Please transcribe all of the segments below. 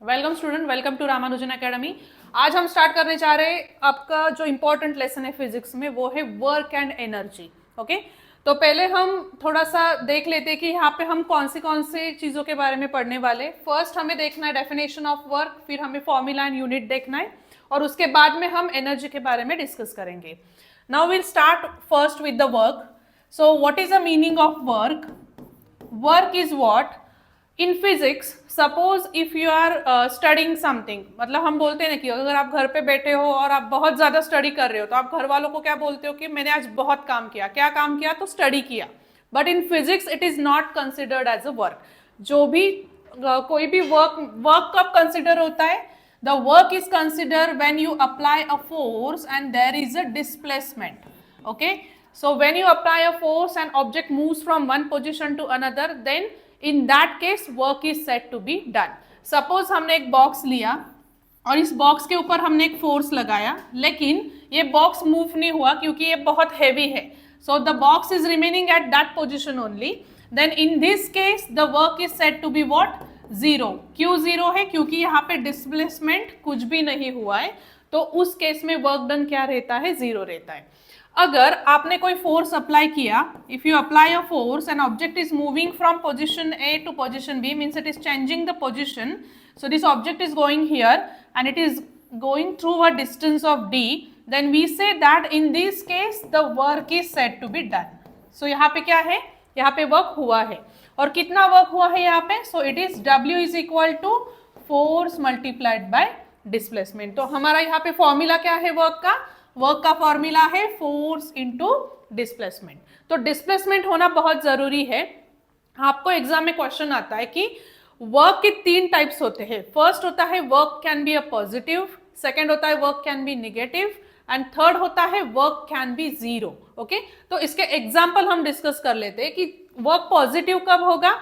Welcome student, welcome to Ramanujan academy. आज हम start करने जा रहे हैं आपका जो इंपॉर्टेंट लेसन है फिजिक्स में, वो है वर्क एंड एनर्जी। ओके, तो पहले हम थोड़ा सा देख लेते हैं कि यहाँ पे हम कौन सी चीज़ों के बारे में पढ़ने वाले। फर्स्ट हमें देखना है डेफिनेशन ऑफ वर्क, फिर हमें फॉर्मूला एंड यूनिट देखना है, और उसके बाद में हम एनर्जी के बारे में डिस्कस करेंगे। Now will start first with the work. So what is the meaning of work? Work is what in physics, suppose if you are studying something, मतलब हम बोलते हैं ना कि अगर आप घर पे बैठे हो और आप बहुत ज्यादा स्टडी कर रहे हो तो आप घर वालों को क्या बोलते हो कि मैंने आज बहुत काम किया। क्या काम किया? तो स्टडी किया। But in physics it is not considered as a work. जो भी कोई भी वर्क कब कंसिडर होता है? The work is consider when you apply a force and there is a displacement. Okay, so when you apply a force and object moves from one position to another, then in that case work is said to be done. Suppose हमने एक box लिया और इस box के ऊपर हमने एक force लगाया, लेकिन ये बॉक्स मूव नहीं हुआ क्योंकि ये बहुत हैवी है। so the box is remaining at that position only, then in this case the work is said to be what? Zero. क्यों जीरो है? क्योंकि यहाँ पे डिस्प्लेसमेंट कुछ भी नहीं हुआ है, तो उस केस में वर्क डन क्या रहता है? जीरो रहता है। अगर आपने कोई फोर्स अप्लाई किया, if you apply a force and object is moving from position A to position B, means it is changing the position, so this object is going here and it is going through a distance of d, then we say that in this case the work is said to be done. So यहाँ पे क्या है? यहाँ पे work हुआ है, और कितना वर्क हुआ है यहाँ पे? so it is W is equal to force multiplied by displacement. तो हमारा यहाँ पे फॉर्मूला क्या है वर्क का? वर्क का फॉर्मूला है फोर्स इंटू डिस्प्लेसमेंट। तो डिस्प्लेसमेंट होना बहुत जरूरी है। आपको एग्जाम में क्वेश्चन आता है कि वर्क के तीन टाइप्स होते हैं। फर्स्ट होता है work can be a positive, second होता है work can be negative, and third होता है work can be zero. Okay, तो इसके एग्जाम्पल हम डिस्कस कर लेते हैं कि वर्क पॉजिटिव कब होगा?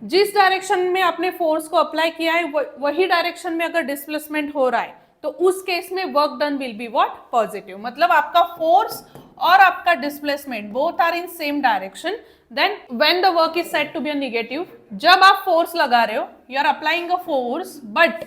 जिस डायरेक्शन में आपने फोर्स को अप्लाई किया है वही डायरेक्शन में अगर डिस्प्लेसमेंट हो रहा है तो उस केस में work done will be what? Positive. मतलब आपका फोर्स और आपका displacement both are in same direction, then when the work is said to be a negative, जब आप फोर्स लगा रहे हो, you are applying a force, but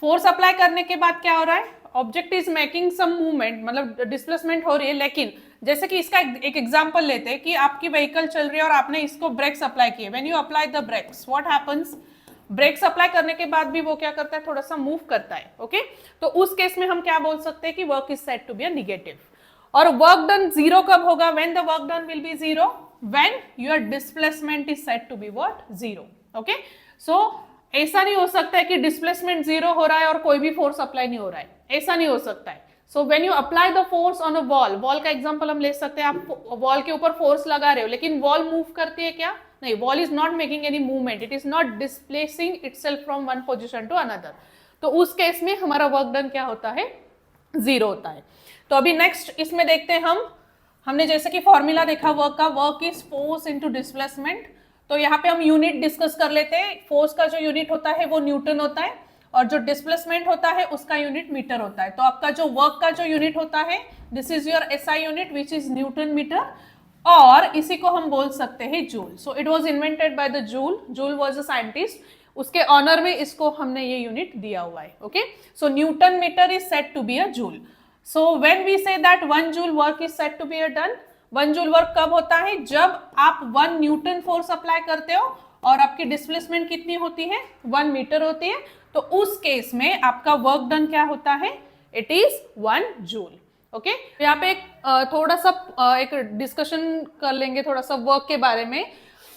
force apply करने के बाद क्या हो रहा है? Object is making some movement, मतलब डिस्प्लेसमेंट हो रही है। लेकिन जैसे कि इसका एक एग्जांपल लेते हैं कि आपकी व्हीकल चल रही है और आपने इसको ब्रेक्स अप्लाई किए। When you apply the brakes, what happens? Brakes apply करने के बाद भी वो क्या करता है? थोड़ा सा मूव करता है। ओके, तो उस केस में हम क्या बोल सकते हैं कि work is said to be a negative. और वर्क डन जीरो कब होगा? When the work done will be zero when your displacement is said to be what? Zero. Okay, so ऐसा नहीं हो सकता है कि डिस्प्लेसमेंट जीरो हो रहा है और कोई भी फोर्स अप्लाई नहीं हो रहा है, ऐसा नहीं हो सकता है। So when you apply the force on a wall, wall का एग्जांपल हम ले सकते हैं। आप वॉल के ऊपर फोर्स लगा रहे हो, लेकिन वॉल मूव करती है क्या? नहीं, wall is not making any movement, it is not displacing itself from one position to another. तो उस केस में हमारा वर्क डन क्या होता है? जीरो होता है। तो अभी नेक्स्ट इसमें देखते हैं हमने जैसे कि फॉर्मूला देखा वर्क का, work is force into displacement. तो यहाँ पे हम यूनिट डिस्कस कर लेते हैं। फोर्स का जो यूनिट होता है वो न्यूटन होता है, और जो डिस्प्लेसमेंट होता है उसका यूनिट मीटर होता है। तो आपका जो वर्क का जो यूनिट होता है, this is your SI unit which is newton metre, और इसी को हम बोल सकते हैं joule. So it was invented by the Joule. Joule was a scientist, उसके ऑनर में इसको हमने ये यूनिट दिया हुआ है। Okay, so newton metre is said to be a joule. So when we say that 1 joule work is said to be a done, 1 joule work कब होता है? जब आप 1 न्यूटन फोर्स अप्लाई करते हो और आपकी डिस्प्लेसमेंट कितनी होती है? 1 मीटर होती है। तो उस केस में आपका वर्क डन क्या होता है? It is 1 joule. ओके, यहाँ पे थोड़ा सा एक डिस्कशन कर लेंगे थोड़ा सा वर्क के बारे में।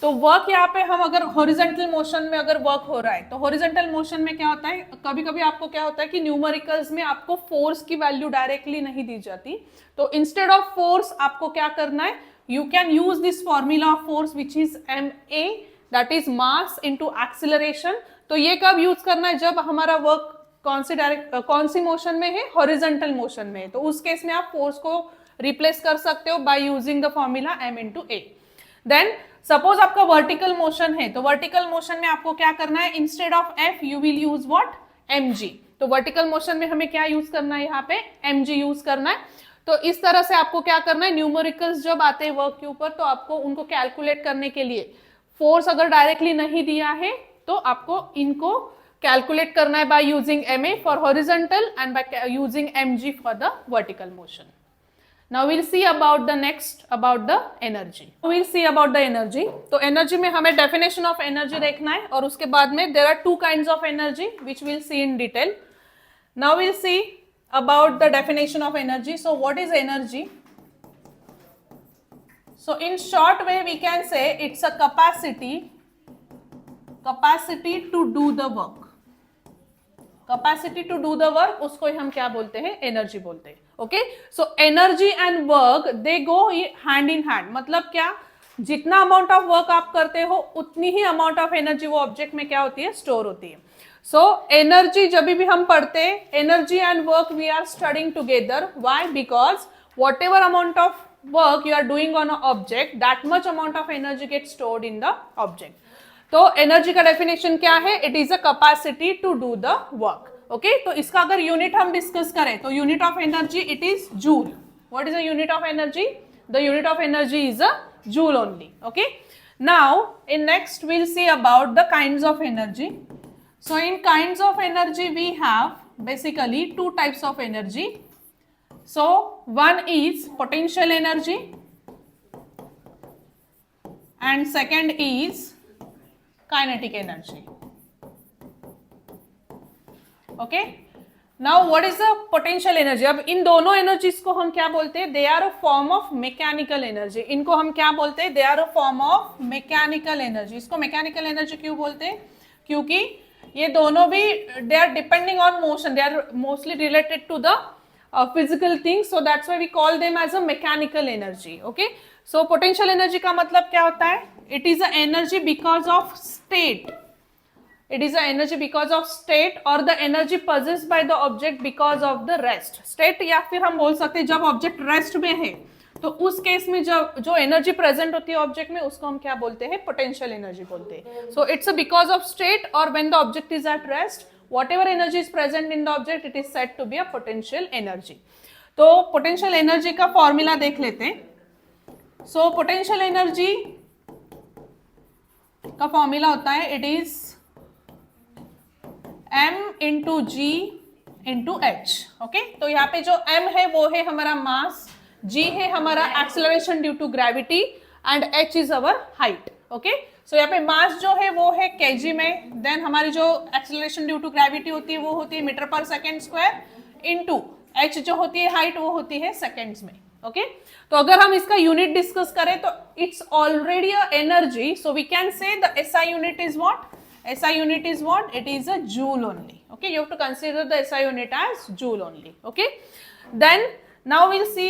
तो वर्क यहाँ पे हम अगर हॉरिजॉन्टल मोशन में अगर वर्क हो रहा है, तो हॉरिजॉन्टल मोशन में क्या होता है? कभी कभी आपको क्या होता है कि न्यूमेरिकल्स में आपको फोर्स की वैल्यू डायरेक्टली नहीं दी जाती, तो इंस्टेड ऑफ फोर्स आपको क्या करना है? You can use this formula of force which is ma, that is mass into acceleration. तो ये कब यूज करना है? जब हमारा वर्क कौन सी मोशन में है? हॉरिजॉन्टल मोशन में है। तो उस केस में आप फोर्स को रिप्लेस कर सकते हो by using the formula m into a। Then suppose आपका वर्टिकल मोशन है, तो वर्टिकल मोशन में आपको क्या करना है? Instead of f you will use what? mg। तो वर्टिकल मोशन में हमें क्या यूज करना है? यहाँ पे mg यूज करना है। तो इस तरह से आपको क्या करना है? न्यूमेरिकल्स जब आते हैं वर्क के ऊपर, तो आपको उनको कैलकुलेट करने के लिए फोर्स अगर डायरेक्टली नहीं दिया है तो आपको इनको कैलकुलेट करना है by using ma for horizontal and by using mg for the vertical motion. Now we'll see about the next about the energy. We'll see about the energy. तो energy में हमें definition of energy देखना है और उसके बाद में there are two kinds of energy which we'll see in detail. Now we'll see about the definition of energy. So what is energy? So in short way we can say it's a capacity to do the work. Capacity to do the work उसको हम क्या बोलते हैं? Energy बोलते हैं. Okay, so energy and work they go hand in hand. मतलब क्या, जितना अमाउंट ऑफ वर्क आप करते हो उतनी ही अमाउंट ऑफ एनर्जी वो ऑब्जेक्ट में क्या होती है? स्टोर होती है. सो एनर्जी जब भी हम पढ़ते हैं, energy and work we are studying together. Why? Because whatever amount of work you are doing on a object, that much amount of energy get stored in the object. तो energy का definition क्या है? It is a capacity to do the work. Okay, तो इसका अगर unit हम discuss करें तो unit of energy it is joule. What is the unit of energy? The unit of energy is a joule only. Okay, now in next we'll see about the kinds of energy. So in kinds of energy we have basically two types of energy. So one is potential energy and second is kinetic energy. Okay, now what is the potential energy? अब इन दोनों energies को हम क्या बोलते हैं? They are a form of mechanical energy. इनको हम क्या बोलते हैं? They are a form of mechanical energy. इसको मैकेनिकल एनर्जी क्यों बोलते हैं? क्योंकि ये दोनों भी they are depending on motion, they are mostly related to the physical things, so that's why we call them as a mechanical energy. Okay, so potential energy का मतलब क्या होता है? It is a energy because of state. It is the energy because of state or the energy possessed by the object because of the rest. State या फिर हम बोल सकते हैं जब ऑब्जेक्ट रेस्ट में है तो उस केस में जब जो एनर्जी प्रेजेंट होती है ऑब्जेक्ट में उसको हम क्या बोलते हैं? पोटेंशियल एनर्जी बोलते हैं. So it's because of state और when the object is at rest, whatever energy is present in the object it is said to be a potential energy. तो पोटेंशियल एनर्जी का formula देख लेते हैं. So potential energy का formula होता है, it is m into g into h. Okay, तो यहाँ पे जो m है वो है हमारा मास, g है हमारा acceleration due to gravity and h is our height. Okay, so यहाँ पे मास जो है वो है kg में, देन हमारी जो एक्सेलरेशन ड्यू टू ग्रेविटी होती है वो होती है metre per second square, into h जो होती है हाइट वो होती है सेकेंड्स में. ओके, तो अगर हम इसका यूनिट डिस्कस करें तो it's already a energy, so we can say the SI unit is what? SI unit is what? It is a joule only. Okay, you have to consider the SI unit as joule only. Okay, then now we'll see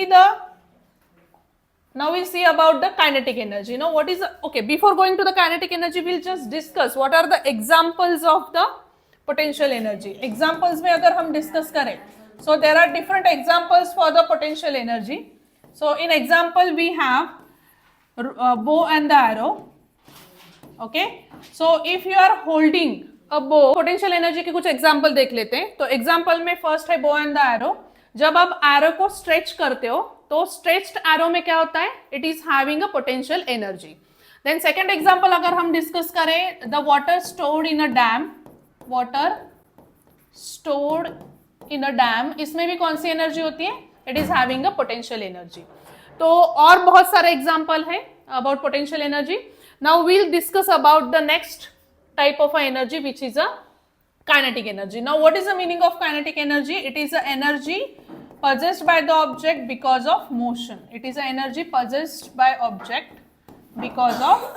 about the kinetic energy. Now what is the, okay, before going to the kinetic energy we'll just discuss what are the examples of the potential energy. Examples में अगर हम discuss करें, so there are different examples for the potential energy. So in example we have bow and the arrow. Okay, so if you are holding a bow, potential energy के कुछ example देख लेते हैं. तो एग्जांपल में first है bow and the arrow. जब आप एरो को स्ट्रेच करते हो तो स्ट्रेच्ड एरो में क्या होता है? It is having a potential energy. Then second example अगर हम डिस्कस करें, the water stored in a dam. Water stored in a dam, इसमें भी कौन सी एनर्जी होती है? It is having a potential energy. तो और बहुत सारे एग्जांपल है about potential energy. Now we'll discuss about the next type of energy which is a kinetic energy. Now what is the meaning of kinetic energy? It is the energy possessed by the object because of motion. It is the energy possessed by object because of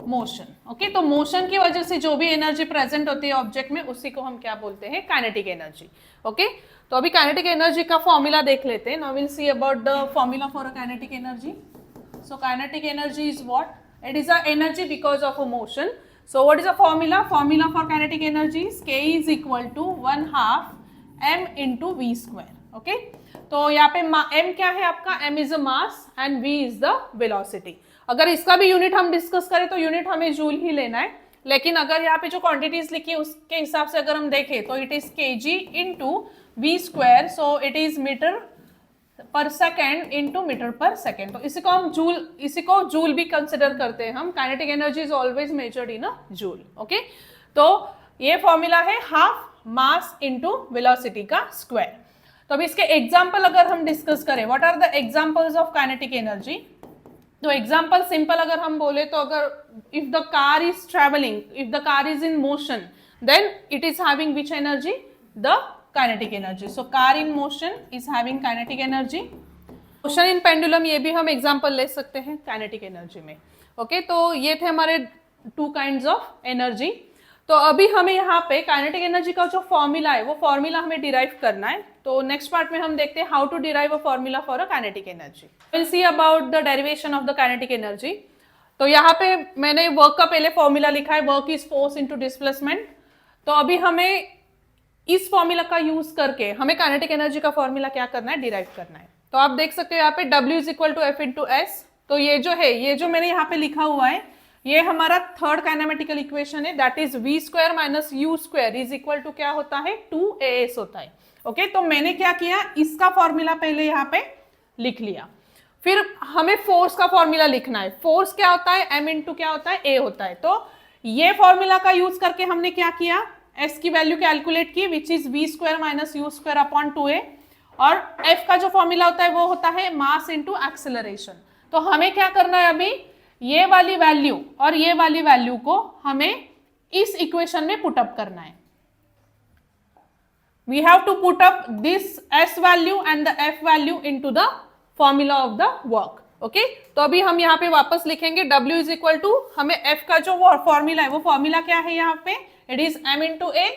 motion. Okay, तो motion की वजह से जो भी energy present होती है object में उसी को हम क्या बोलते हैं? Kinetic energy. ओके, तो अभी काइनेटिक एनर्जी का फॉर्मूला देख लेते हैं. Now will see about the formula for a kinetic energy. So kinetic energy is what? It is a energy because of a motion. So what is a formula? Formula for kinetic energy is k is equal to 1/2 m into v square. Okay, तो यहाँ पे m क्या है आपका? m is a mass and v is the velocity. अगर इसका भी unit हम डिस्कस करें तो यूनिट हमें जूल ही लेना है, लेकिन अगर यहाँ पे जो क्वांटिटीज लिखी है उसके हिसाब से अगर हम देखें तो it is kg into v square, so it is metre per second into metre per second. तो इसी को जूल भी कंसिडर करते हैं हम। Kinetic energy is always measured in a joule. Okay, तो ये फॉर्मूला है हाफ मास इंटू वेलोसिटी का स्क्वायर। तो अब इसके एग्जाम्पल अगर हम डिस्कस करें, what are the examples of kinetic energy, तो एग्जाम्पल सिंपल अगर हम बोले तो अगर if the car is travelling, if the car is in motion, then it is having which energy, the kinetic energy. So car in motion is having kinetic energy. Motion in pendulum, ये भी हम example ले सकते हैं kinetic energy में। Okay, तो ये थे हमारे टू काइंड्स ऑफ एनर्जी। तो अभी हमें यहाँ पे काइनेटिक एनर्जी का जो फॉर्मूला है वो फॉर्मूला हमें डिराइव करना है। तो नेक्स्ट पार्ट में हम देखते हैं how to derive a formula for a kinetic energy. Will see about the derivation of the kinetic energy. तो यहाँ पे मैंने वर्क का पहले फॉर्मूला लिखा है, work is force into displacement. तो अभी हमें इस फॉर्मूला का यूज करके हमें काइनेटिक एनर्जी का फॉर्मूला क्या करना है, डिराइव करना है। तो आप देख सकते हो यहाँ पे W is equal to F into S. तो ये जो है, ये जो मैंने यहाँ पे लिखा हुआ है, ये हमारा थर्ड काइनेमेटिकल इक्वेशन है, that is v square minus u square is equal to क्या होता है, 2as होता है। ओके, तो मैंने क्या किया, इसका फॉर्मूला पहले यहाँ पे लिख लिया। फिर हमें फोर्स का फॉर्मूला लिखना है। फोर्स क्या होता है, m इंटू क्या होता है, a होता है। तो ये फॉर्मूला का यूज करके हमने क्या किया, s की वैल्यू कैलकुलेट की, which is v square minus u square upon 2a, और f का जो फॉर्मूला होता है वो होता है मास इंटू एक्सेलरेशन। तो हमें क्या करना है, अभी ये वाली वैल्यू और ये वाली वैल्यू को हमें इस इक्वेशन में पुटअप करना है। We have to put up this s value and the f value into the formula of the work. Okay, तो अभी हम यहाँ पे वापस लिखेंगे W इज इक्वल टू, हमें f का जो फॉर्मूला है वो फॉर्मूला क्या है यहाँ पे, it is m into a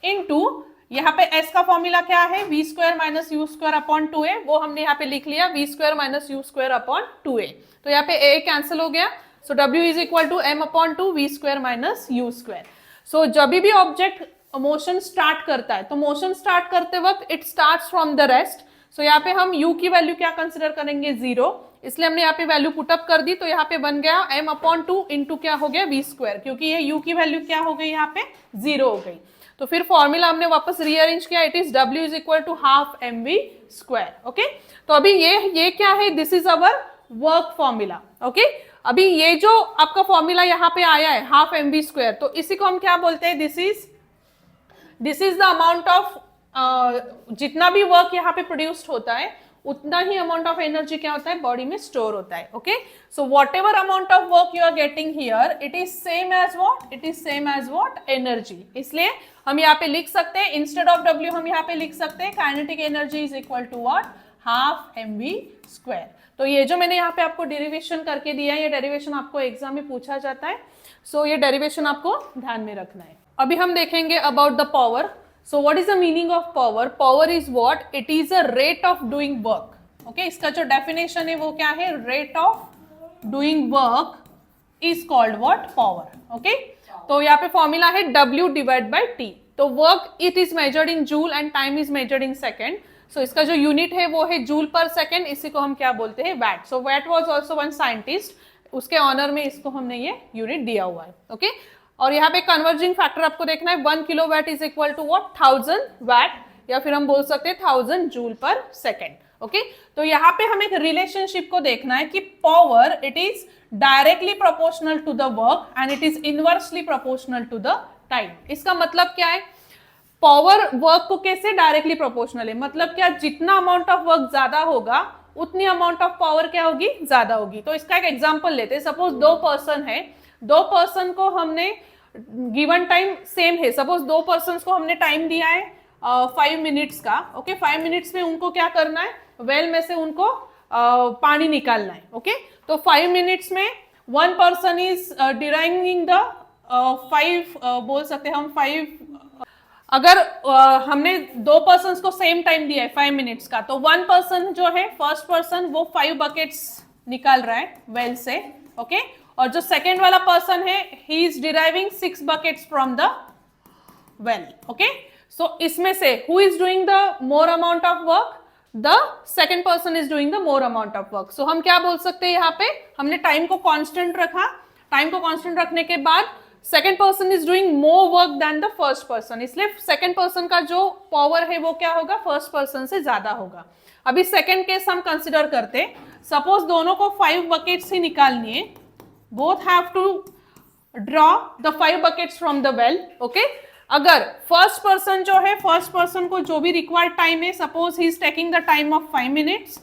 into यहाँ पे s का फॉर्मूला क्या है, v square minus u square upon 2a, वो हमने यहाँ पे लिख लिया v square minus u square upon 2a। तो यहाँ पे a कैंसिल हो गया। So w is equal to m upon 2 v square minus u square. So जब भी ऑब्जेक्ट मोशन स्टार्ट करता है, तो मोशन स्टार्ट करते वक्त it starts from the rest. So यहाँ पे हम u की वैल्यू क्या कंसिडर करेंगे, 0, इसलिए हमने यहाँ पे वैल्यू पुटअप कर दी। तो यहाँ पे बन गया m अपॉन 2 इंटू क्या हो गया, v स्क्वायर, क्योंकि ये u की वैल्यू क्या हो गई, यहाँ पे 0 हो गई। तो फिर फॉर्मूला हमने वापस रीअरेंज किया, it is W is equal to half mv square. Okay, तो अभी ये क्या है, this is our work formula. Okay, अभी ये जो आपका फॉर्मूला यहाँ पे आया है हाफ mv स्क्वायर, तो इसी को हम क्या बोलते हैं, this is the amount of, जितना भी वर्क यहाँ पे प्रोड्यूस्ड होता है उतना ही अमाउंट ऑफ एनर्जी क्या होता है, बॉडी में स्टोर होता है। Okay, so whatever amount of work you are getting here, it is same as what, it is same as what, energy. इसलिए हम यहाँ पे लिख सकते हैं, इंस्टेड ऑफ W हम यहाँ पे लिख सकते हैं kinetic energy is equal to what, half mv square. तो ये जो मैंने यहाँ पे आपको डेरिवेशन करके दिया है, ये डेरिवेशन आपको एग्जाम में पूछा जाता है। सो ये डेरिवेशन आपको ध्यान में रखना है। अभी हम देखेंगे about the power. So what is the meaning of power? Power is what? It is a rate of doing work. Okay, इसका जो definition है वो क्या है? Rate of doing work is called what? Power. Okay, तो यहाँ पे formula है W divided by T. तो work it is measured in joule and time is measured in second. So इसका जो यूनिट है वो है जूल पर सेकेंड, इसी को हम क्या बोलते हैं, watt. So Watt was also one scientist, उसके ऑनर में इसको हमने ये यूनिट दिया हुआ है। ओके, और यहाँ पे कन्वर्जिंग फैक्टर आपको देखना है, 1 kilo watt is equal to what, 1000 watt, या फिर हम बोल सकते हैं 1000 जूल पर सेकेंड। ओके, तो यहाँ पे हमें एक रिलेशनशिप को देखना है कि power it is directly proportional to the work and it is inversely proportional to the time. इसका मतलब क्या है, पावर वर्क को कैसे डायरेक्टली प्रोपोर्शनल है, मतलब क्या, जितना अमाउंट ऑफ वर्क ज्यादा होगा उतनी अमाउंट ऑफ पावर क्या होगी, ज्यादा होगी। तो इसका एक एग्जांपल लेते हैं, सपोज 2 पर्सन है, 2 पर्सन को हमने गिवन टाइम सेम है, सपोज 2 पर्सन को हमने टाइम दिया है 5 मिनट्स का। ओके, 5 मिनट्स में उनको क्या करना है, वेल में से उनको पानी निकालना है। ओके, तो 5 मिनट्स में 1 पर्सन इज डिराइविंग द 5, बोल सकते हैं हम 5, अगर हमने 2 पर्सन को सेम टाइम दिया है 5 मिनट्स का, तो 1 पर्सन जो है, फर्स्ट पर्सन, वो 5 बकेट्स निकाल रहा है वेल से। ओके, और जो सेकेंड वाला पर्सन है, he is deriving 6 buckets from the well. Okay, so इसमें से who is doing the more amount of work, the second person is doing the more amount of work. So हम क्या बोल सकते हैं, यहाँ पे हमने टाइम को कांस्टेंट रखा, टाइम को कांस्टेंट रखने के बाद second person is doing more work than the first person, इसलिए सेकेंड पर्सन का जो पावर है वो क्या होगा, फर्स्ट पर्सन से ज्यादा होगा। अभी सेकेंड केस हम कंसिडर करते, सपोज दोनों को 5 बकेट्स ही निकालनी है, both have to draw the 5 buckets from the well, okay. अगर फर्स्ट पर्सन जो है, फर्स्ट पर्सन को जो भी रिक्वायर्ड टाइम है, suppose he is taking the time of 5 minutes,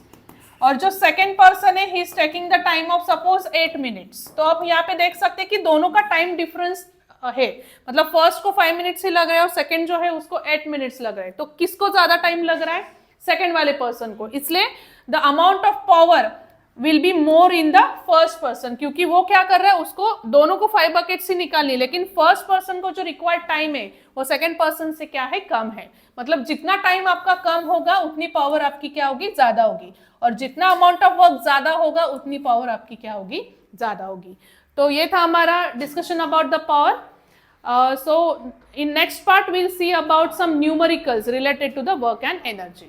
और जो सेकेंड पर्सन है he is taking the time of suppose 8 minutes, तो आप यहाँ पे देख सकते हैं कि दोनों का टाइम डिफरेंस है, मतलब फर्स्ट को 5 मिनट्स ही लग रहा है और सेकेंड जो है उसको 8 मिनट्स लग रहा है, तो किसको ज्यादा टाइम लग रहा है, सेकेंड वाले पर्सन को, इसलिए the amount of power will be more in the first person, क्योंकि वो क्या कर रहा है, उसको दोनों को 5 बकेट्स ही निकालनी, लेकिन फर्स्ट पर्सन को जो रिक्वायर्ड टाइम है वो सेकेंड पर्सन से क्या है, कम है। मतलब जितना टाइम आपका कम होगा उतनी पावर आपकी क्या होगी, ज्यादा होगी, और जितना अमाउंट ऑफ वर्क ज्यादा होगा उतनी पावर आपकी क्या होगी, ज्यादा होगी। तो ये था हमारा discussion about the power. So in next part we'll see about some numericals related to the work and energy.